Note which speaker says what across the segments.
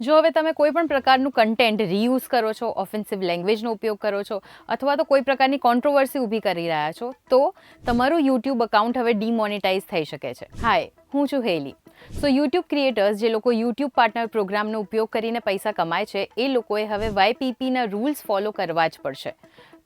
Speaker 1: જો હવે તમે કોઈ પણ પ્રકારનું કન્ટેન્ટ રીયુઝ કરો છો, ઓફેન્સિવ લેંગ્વેજનો ઉપયોગ કરો છો અથવા તો કોઈ પ્રકારની કોન્ટ્રોવર્સી ઊભી કરી રહ્યા છો, તો તમારું યુટ્યુબ અકાઉન્ટ હવે ડિમોનેટાઇઝ થઈ શકે છે. હાય, હું છું હેલી. સો યુટ્યુબ ક્રિએટર્સ જે લોકો યુટ્યુબ પાર્ટનર પ્રોગ્રામનો ઉપયોગ કરીને પૈસા કમાય છે, એ લોકોએ હવે YPPના રૂલ્સ ફોલો કરવા જ પડશે.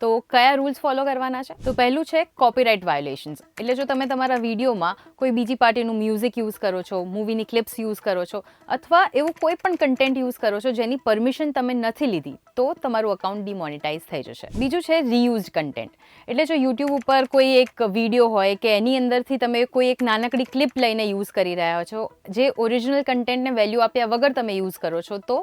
Speaker 1: તો કયા રૂલ્સ ફોલો કરવાના છે? તો પહેલું છે કોપીરાઇટ વાયોલેશન્સ. એટલે જો તમે તમારા વિડીયોમાં કોઈ બીજી પાર્ટીનું મ્યુઝિક યુઝ કરો છો, મૂવીની ક્લિપ્સ યુઝ કરો છો અથવા એવું કોઈ પણ કન્ટેન્ટ યુઝ કરો છો જેની પરમિશન તમે નથી લીધી, તો તમારું અકાઉન્ટ ડિમોનેટાઇઝ થઈ જશે. બીજું છે રીયુઝડ કન્ટેન્ટ. એટલે જો યુટ્યુબ ઉપર કોઈ એક વિડીયો હોય કે એની અંદરથી તમે કોઈ એક નાનકડી ક્લિપ લઈને યુઝ કરી રહ્યા છો, જે ઓરિજિનલ કન્ટેન્ટને વેલ્યુ આપ્યા વગર તમે યુઝ કરો છો, તો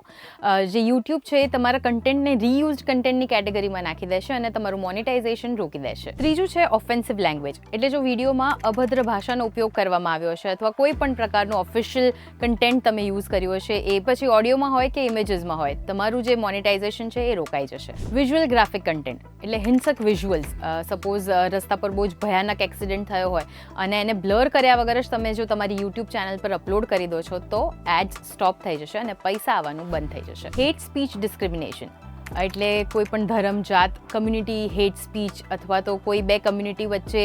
Speaker 1: જે યુટ્યુબ છે એ તમારા કન્ટેન્ટને રીયુઝડ કન્ટેન્ટની કેટેગરીમાં નાખી દેશે અને તમારું મોનેટાઇઝેશન રોકી દેશે. ત્રીજું છે ઓફેન્સિવ લેંગ્વેજ. એટલે જો વિડીયોમાં અભદ્ર ભાષાનો ઉપયોગ કરવામાં આવ્યો હશે અથવા કોઈ પણ પ્રકારનું ઓફિશિયલ કન્ટેન્ટ તમે યુઝ કર્યું હશે, એ પછી ઓડિયોમાં હોય કે ઇમેજીસમાં હોય, તમારું જે મોનેટાઇઝેશન છે એ રોકાઈ જશે. વિઝ્યુઅલ ગ્રાફિક કન્ટેન્ટ એટલે હિંસક વિઝ્યુઅલ્સ. સપોઝ રસ્તા પર બહુ જ ભયાનક એક્સિડન્ટ થયો હોય અને એને બ્લર કર્યા વગર જ તમે જો તમારી યુટ્યુબ ચેનલ પર અપલોડ કરી દો છો, તો એડ્સ સ્ટોપ થઈ જશે અને પૈસા આવવાનું બંધ થઈ જશે. હેટ સ્પીચ ડિસ્ક્રિમિનેશન એટલે કોઈ પણ ધર્મ, જાત, કમ્યુનિટી હેટ સ્પીચ અથવા તો કોઈ બે કમ્યુનિટી વચ્ચે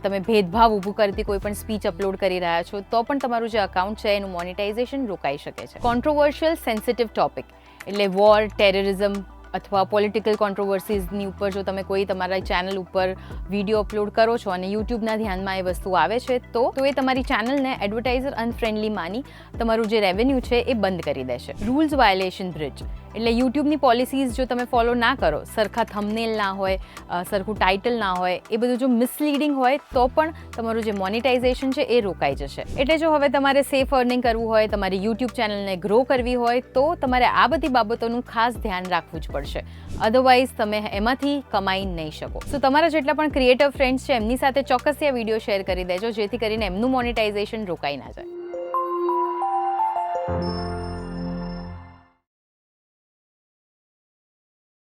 Speaker 1: તમે ભેદભાવ ઊભું કરતી કોઈ પણ સ્પીચ અપલોડ કરી રહ્યા છો, તો પણ તમારું જે અકાઉન્ટ છે એનું મોનેટાઇઝેશન રોકાઈ શકે છે. કોન્ટ્રોવર્શિયલ સેન્સિટિવ ટોપિક એટલે વોર, ટેરરિઝમ અથવા પોલિટિકલ કોન્ટ્રોવર્સીઝની ઉપર જો તમે કોઈ તમારા ચેનલ ઉપર વિડીયો અપલોડ કરો છો અને યુટ્યુબના ધ્યાનમાં એ વસ્તુ આવે છે, તો એ તમારી ચેનલને એડવર્ટાઇઝર અનફ્રેન્ડલી માની તમારું જે રેવન્યુ છે એ બંધ કરી દેશે. રૂલ્સ વાયોલેશન બ્રિજ એટલે યુટ્યુબની પોલિસીઝ જો તમે ફોલો ના કરો, સરખા થંબનેલ ના હોય, સરખું ટાઇટલ ના હોય, એ બધું જો મિસલીડિંગ હોય, તો પણ તમારું જે મોનેટાઇઝેશન છે એ રોકાઈ જશે. એટલે જો હવે તમારે સેફ અર્નિંગ કરવું હોય, તમારી યુટ્યુબ ચેનલને ગ્રો કરવી હોય, તો તમારે આ બધી બાબતોનું ખાસ ધ્યાન રાખવું જ પડશે. અધરવાઇઝ તમે એમાંથી કમાઈ નહીં શકો. સો તમારા જેટલા પણ ક્રિએટર ફ્રેન્ડ્સ છે એમની સાથે ચોક્કસ આ વિડીયો શેર કરી દેજો, જેથી કરીને એમનું મોનેટાઇઝેશન રોકાઈ ના જાય.